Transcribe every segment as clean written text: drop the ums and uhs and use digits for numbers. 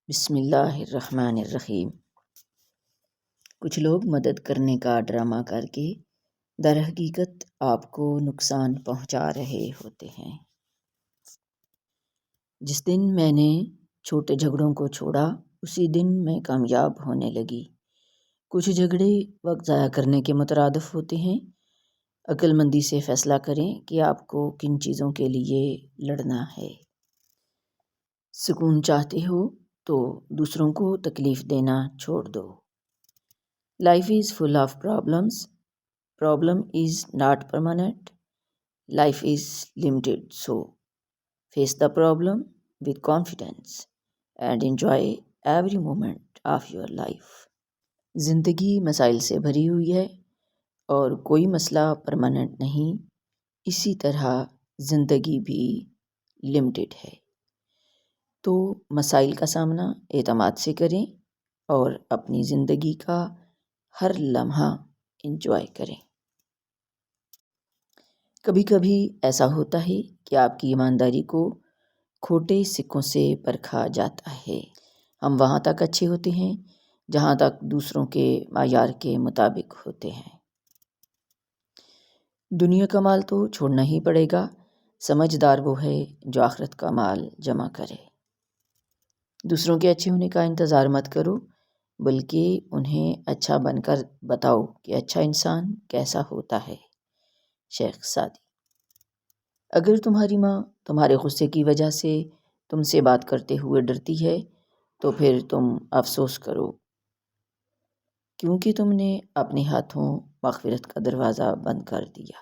بسم اللہ الرحمن الرحیم۔ کچھ لوگ مدد کرنے کا ڈرامہ کر کے در حقیقت آپ کو نقصان پہنچا رہے ہوتے ہیں۔ جس دن میں نے چھوٹے جھگڑوں کو چھوڑا اسی دن میں کامیاب ہونے لگی۔ کچھ جھگڑے وقت ضائع کرنے کے مترادف ہوتے ہیں۔ عقل مندی سے فیصلہ کریں کہ آپ کو کن چیزوں کے لیے لڑنا ہے۔ سکون چاہتے ہو تو دوسروں کو تکلیف دینا چھوڑ دو۔ Life is full of problems, problem is not permanent, life is limited, so face the problem with confidence and enjoy every moment of your life۔ زندگی مسائل سے بھری ہوئی ہے اور کوئی مسئلہ پرماننٹ نہیں، اسی طرح زندگی بھی لمیٹڈ ہے۔ تو مسائل کا سامنا اعتماد سے کریں اور اپنی زندگی کا ہر لمحہ انجوائے کریں۔ کبھی کبھی ایسا ہوتا ہے کہ آپ کی ایمانداری کو کھوٹے سکوں سے پرکھا جاتا ہے۔ ہم وہاں تک اچھے ہوتے ہیں جہاں تک دوسروں کے معیار کے مطابق ہوتے ہیں۔ دنیا کا مال تو چھوڑنا ہی پڑے گا، سمجھدار وہ ہے جو آخرت کا مال جمع کرے۔ دوسروں کے اچھے ہونے کا انتظار مت کرو، بلکہ انہیں اچھا بن کر بتاؤ کہ اچھا انسان کیسا ہوتا ہے۔ شیخ سعدی۔ اگر تمہاری ماں تمہارے غصے کی وجہ سے تم سے بات کرتے ہوئے ڈرتی ہے تو پھر تم افسوس کرو، کیونکہ تم نے اپنے ہاتھوں مغفرت کا دروازہ بند کر دیا۔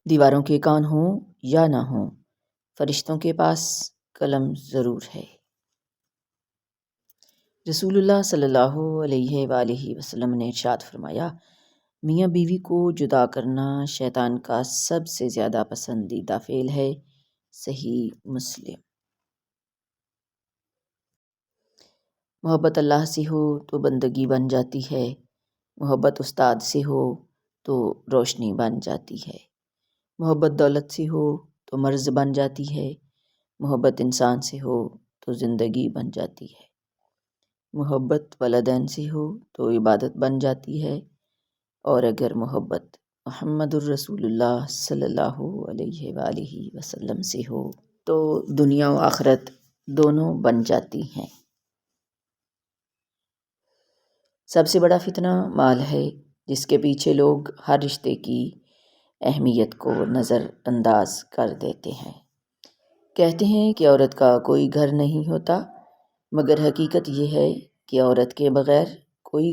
دیواروں کے کان ہوں یا نہ ہوں، فرشتوں کے پاس قلم ضرور ہے۔ رسول اللہ صلی اللہ علیہ وآلہ وسلم نے ارشاد فرمایا، میاں بیوی کو جدا کرنا شیطان کا سب سے زیادہ پسندیدہ فعل ہے۔ صحیح مسلم۔ محبت اللہ سے ہو تو بندگی بن جاتی ہے، محبت استاد سے ہو تو روشنی بن جاتی ہے، محبت دولت سے ہو تو مرض بن جاتی ہے، محبت انسان سے ہو تو زندگی بن جاتی ہے، محبت والدین سے ہو تو عبادت بن جاتی ہے، اور اگر محبت محمد الرسول اللہ صلی اللہ علیہ وآلہ وسلم سے ہو تو دنیا و آخرت دونوں بن جاتی ہیں۔ سب سے بڑا فتنہ مال ہے، جس کے پیچھے لوگ ہر رشتے کی اہمیت کو نظر انداز کر دیتے ہیں۔ کہتے ہیں کہ عورت کا کوئی گھر نہیں ہوتا، مگر حقیقت یہ ہے کہ عورت کے بغیر کوئی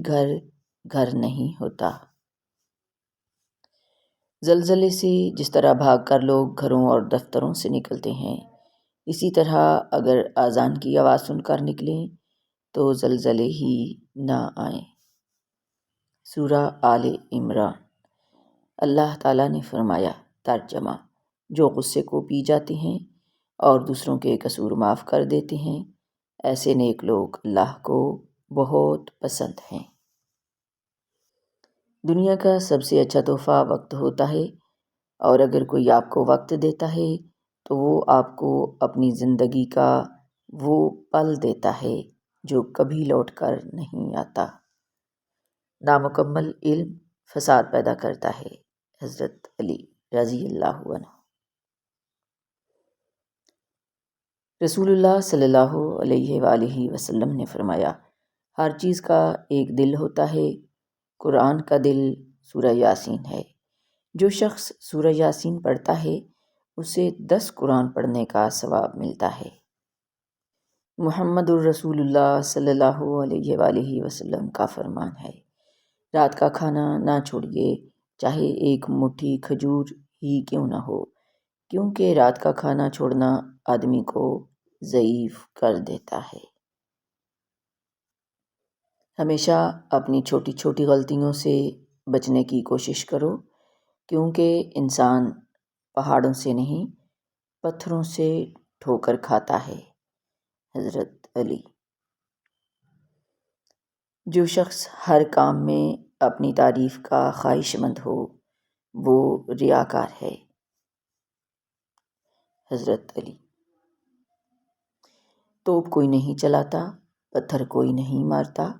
گھر نہیں ہوتا۔ زلزلے سے جس طرح بھاگ کر لوگ گھروں اور دفتروں سے نکلتے ہیں، اسی طرح اگر اذان کی آواز سن کر نکلیں تو زلزلے ہی نہ آئیں۔ سورہ آل عمران۔ اللہ تعالیٰ نے فرمایا، ترجمہ: جو غصے کو پی جاتے ہیں اور دوسروں کے قصور معاف کر دیتے ہیں، ایسے نیک لوگ اللہ کو بہت پسند ہیں۔ دنیا کا سب سے اچھا تحفہ وقت ہوتا ہے، اور اگر کوئی آپ کو وقت دیتا ہے تو وہ آپ کو اپنی زندگی کا وہ پل دیتا ہے جو کبھی لوٹ کر نہیں آتا۔ نامکمل علم فساد پیدا کرتا ہے۔ حضرت علی رضی اللہ عنہ۔ رسول اللہ صلی اللہ علیہ وآلہ وسلم نے فرمایا، ہر چیز کا ایک دل ہوتا ہے، قرآن کا دل سورہ یاسین ہے۔ جو شخص سورہ یاسین پڑھتا ہے اسے 10 قرآن پڑھنے کا ثواب ملتا ہے۔ محمد الرسول اللہ صلی اللہ علیہ وآلہ وسلم کا فرمان ہے، رات کا کھانا نہ چھوڑیے، چاہے ایک مٹھی کھجور ہی کیوں نہ ہو، کیونکہ رات کا کھانا چھوڑنا آدمی کو ضعیف کر دیتا ہے۔ ہمیشہ اپنی چھوٹی چھوٹی غلطیوں سے بچنے کی کوشش کرو، کیونکہ انسان پہاڑوں سے نہیں پتھروں سے ٹھوکر کھاتا ہے۔ حضرت علی۔ جو شخص ہر کام میں اپنی تعریف کا خواہش مند ہو وہ ریاکار ہے۔ حضرت علی۔ توپ کوئی نہیں چلاتا، پتھر کوئی نہیں مارتا،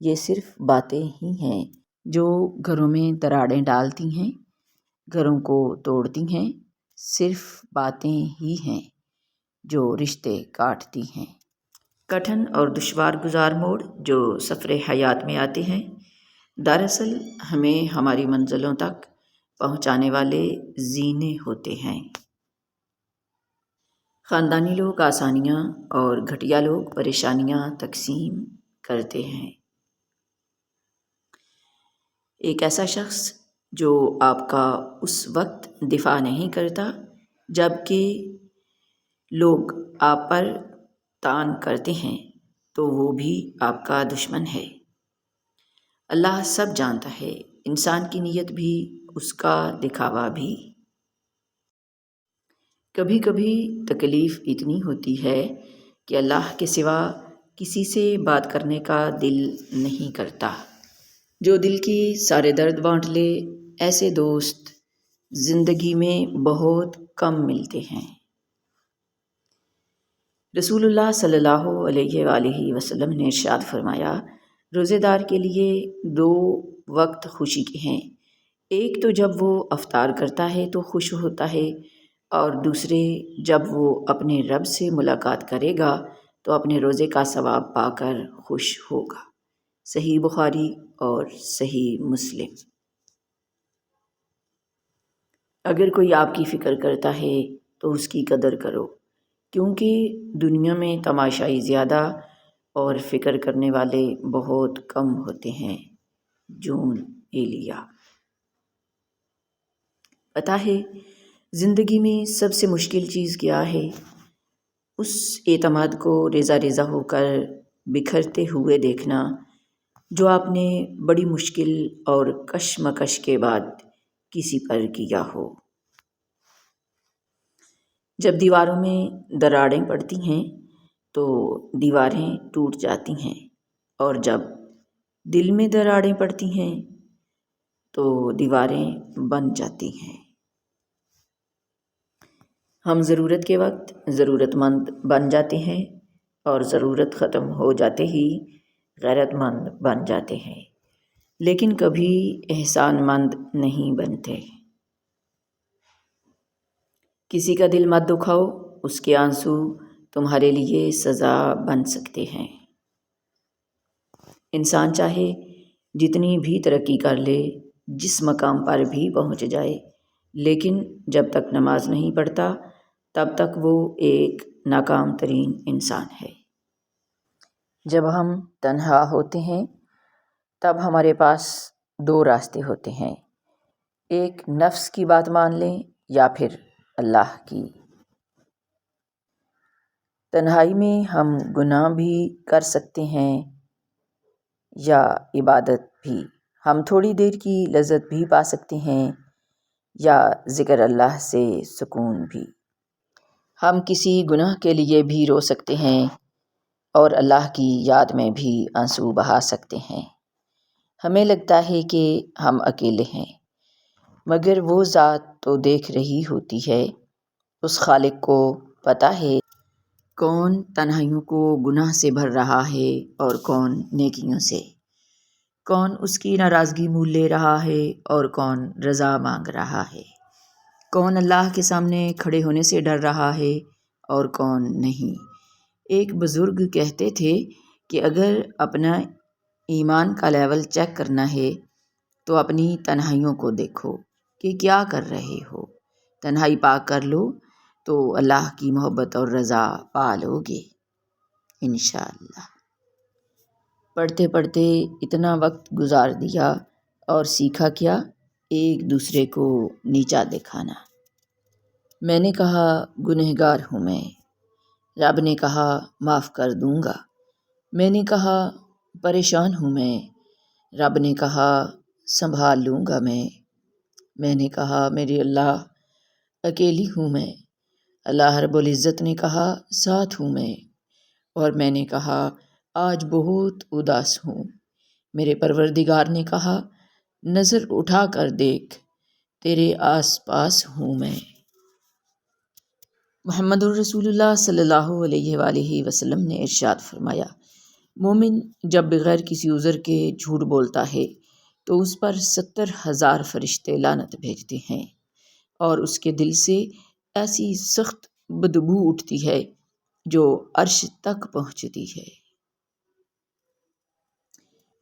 یہ صرف باتیں ہی ہیں جو گھروں میں دراڑیں ڈالتی ہیں، گھروں کو توڑتی ہیں، صرف باتیں ہی ہیں جو رشتے کاٹتی ہیں۔ کٹھن اور دشوار گزار موڑ جو سفر حیات میں آتے ہیں، دراصل ہمیں ہماری منزلوں تک پہنچانے والے زینے ہوتے ہیں۔ خاندانی لوگ آسانیاں اور گھٹیا لوگ پریشانیاں تقسیم کرتے ہیں۔ ایک ایسا شخص جو آپ کا اس وقت دفاع نہیں کرتا جب کہ لوگ آپ پر طعن کرتے ہیں تو وہ بھی آپ کا دشمن ہے۔ اللہ سب جانتا ہے، انسان کی نیت بھی، اس کا دکھاوا بھی۔ کبھی کبھی تکلیف اتنی ہوتی ہے کہ اللہ کے سوا کسی سے بات کرنے کا دل نہیں کرتا۔ جو دل کی سارے درد بانٹ لے، ایسے دوست زندگی میں بہت کم ملتے ہیں۔ رسول اللہ صلی اللہ علیہ وآلہ وسلم نے ارشاد فرمایا، روزے دار کے لیے 2 وقت خوشی کے ہیں، ایک تو جب وہ افطار کرتا ہے تو خوش ہوتا ہے، اور دوسرے جب وہ اپنے رب سے ملاقات کرے گا تو اپنے روزے کا ثواب پا کر خوش ہوگا۔ صحیح بخاری اور صحیح مسلم۔ اگر کوئی آپ کی فکر کرتا ہے تو اس کی قدر کرو، کیونکہ دنیا میں تماشائی زیادہ اور فکر کرنے والے بہت کم ہوتے ہیں۔ جون ایلیا۔ پتہ ہے زندگی میں سب سے مشکل چیز کیا ہے؟ اس اعتماد کو ریزہ ریزہ ہو کر بکھرتے ہوئے دیکھنا جو آپ نے بڑی مشکل اور کشمکش کے بعد کسی پر کیا ہو۔ جب دیواروں میں دراڑیں پڑتی ہیں تو دیواریں ٹوٹ جاتی ہیں، اور جب دل میں دراڑیں پڑتی ہیں تو دیواریں بن جاتی ہیں۔ ہم ضرورت کے وقت ضرورت مند بن جاتے ہیں اور ضرورت ختم ہو جاتے ہی غیرت مند بن جاتے ہیں، لیکن کبھی احسان مند نہیں بنتے۔ کسی کا دل مت دکھاؤ، اس کے آنسو تمہارے لیے سزا بن سکتے ہیں۔ انسان چاہے جتنی بھی ترقی کر لے، جس مقام پر بھی پہنچ جائے، لیکن جب تک نماز نہیں پڑھتا تب تک وہ ایک ناکام ترین انسان ہے۔ جب ہم تنہا ہوتے ہیں تب ہمارے پاس 2 راستے ہوتے ہیں، ایک نفس کی بات مان لیں یا پھر اللہ کی۔ تنہائی میں ہم گناہ بھی کر سکتے ہیں یا عبادت بھی، ہم تھوڑی دیر کی لذت بھی پا سکتے ہیں یا ذکر اللہ سے سکون بھی۔ ہم کسی گناہ کے لیے بھی رو سکتے ہیں اور اللہ کی یاد میں بھی آنسو بہا سکتے ہیں۔ ہمیں لگتا ہے کہ ہم اکیلے ہیں، مگر وہ ذات تو دیکھ رہی ہوتی ہے۔ اس خالق کو پتہ ہے کون تنہائیوں کو گناہ سے بھر رہا ہے اور کون نیکیوں سے، کون اس کی ناراضگی مول لے رہا ہے اور کون رضا مانگ رہا ہے، کون اللہ کے سامنے کھڑے ہونے سے ڈر رہا ہے اور کون نہیں۔ ایک بزرگ کہتے تھے کہ اگر اپنا ایمان کا لیول چیک کرنا ہے تو اپنی تنہائیوں کو دیکھو کہ کیا کر رہے ہو۔ تنہائی پا کر لو تو اللہ کی محبت اور رضا پا لو گے انشاءاللہ۔ پڑھتے پڑھتے اتنا وقت گزار دیا اور سیکھا کیا؟ ایک دوسرے کو نیچا دکھانا۔ میں نے کہا گنہگار ہوں میں، رب نے کہا معاف کر دوں گا۔ میں نے کہا پریشان ہوں میں، رب نے کہا سنبھال لوں گا میں نے کہا میرے اللہ اکیلی ہوں میں، اللہ رب العزت نے کہا ساتھ ہوں اور میں نے کہا آج بہت اداس ہوں۔ میرے پروردگار نے کہا نظر اٹھا کر دیکھ، تیرے آس پاس ہوں میں۔ محمد الرسول اللہ صلی اللہ علیہ وآلہ وسلم نے ارشاد فرمایا، مومن جب بغیر کسی عذر کے جھوٹ بولتا ہے تو اس پر 70,000 فرشتے لعنت بھیجتے ہیں اور اس کے دل سے ایسی سخت بدبو اٹھتی ہے جو عرش تک پہنچتی ہے۔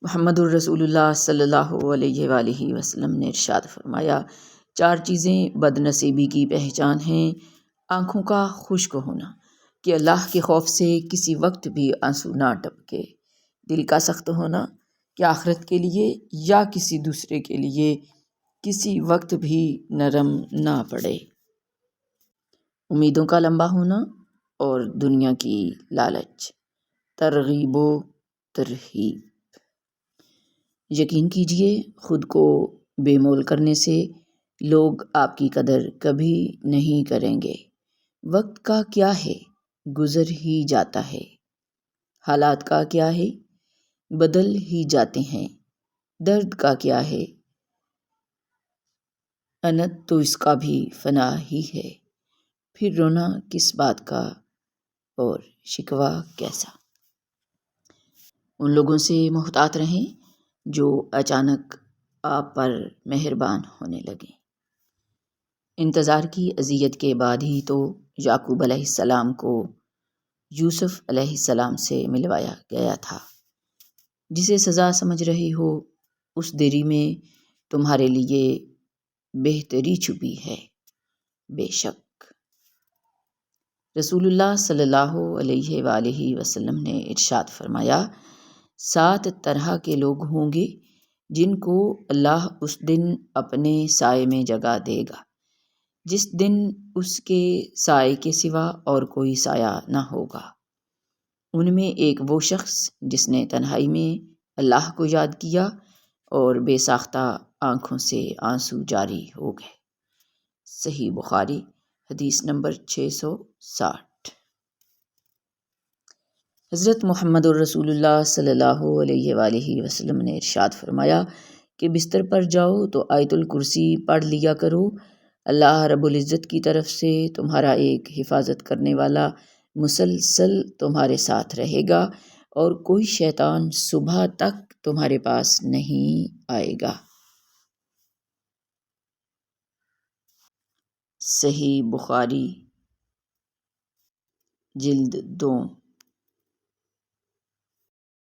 محمد الرسول اللہ صلی اللہ علیہ وآلہ وسلم نے ارشاد فرمایا، 4 چیزیں بد نصیبی کی پہچان ہیں: آنکھوں کا خشک ہونا کہ اللہ کے خوف سے کسی وقت بھی آنسو نہ ٹپکے، دل کا سخت ہونا کہ آخرت کے لیے یا کسی دوسرے کے لیے کسی وقت بھی نرم نہ پڑے، امیدوں کا لمبا ہونا اور دنیا کی لالچ، ترغیب و ترہیب۔ یقین کیجیے، خود کو بے مول کرنے سے لوگ آپ کی قدر کبھی نہیں کریں گے۔ وقت کا کیا ہے، گزر ہی جاتا ہے۔ حالات کا کیا ہے، بدل ہی جاتے ہیں۔ درد کا کیا ہے، انت تو اس کا بھی فنا ہی ہے۔ پھر رونا کس بات کا اور شکوہ کیسا۔ ان لوگوں سے محتاط رہیں جو اچانک آپ پر مہربان ہونے لگیں۔ انتظار کی اذیت کے بعد ہی تو یعقوب علیہ السلام کو یوسف علیہ السلام سے ملوایا گیا تھا۔ جسے سزا سمجھ رہے ہو، اس دیری میں تمہارے لیے بہتری چھپی ہے۔ بے شک رسول اللہ صلی اللہ علیہ وآلہ وسلم نے ارشاد فرمایا، 7 طرح کے لوگ ہوں گے جن کو اللہ اس دن اپنے سائے میں جگہ دے گا جس دن اس کے سائے کے سوا اور کوئی سایہ نہ ہوگا۔ ان میں ایک وہ شخص جس نے تنہائی میں اللہ کو یاد کیا اور بے ساختہ آنکھوں سے آنسو جاری ہو گئے۔ صحیح بخاری، حدیث نمبر 660۔ حضرت محمد الرسول اللہ صلی اللہ علیہ وآلہ وسلم نے ارشاد فرمایا کہ بستر پر جاؤ تو آیت الکرسی پڑھ لیا کرو، اللہ رب العزت کی طرف سے تمہارا ایک حفاظت کرنے والا مسلسل تمہارے ساتھ رہے گا اور کوئی شیطان صبح تک تمہارے پاس نہیں آئے گا۔ صحیح بخاری، جلد 2۔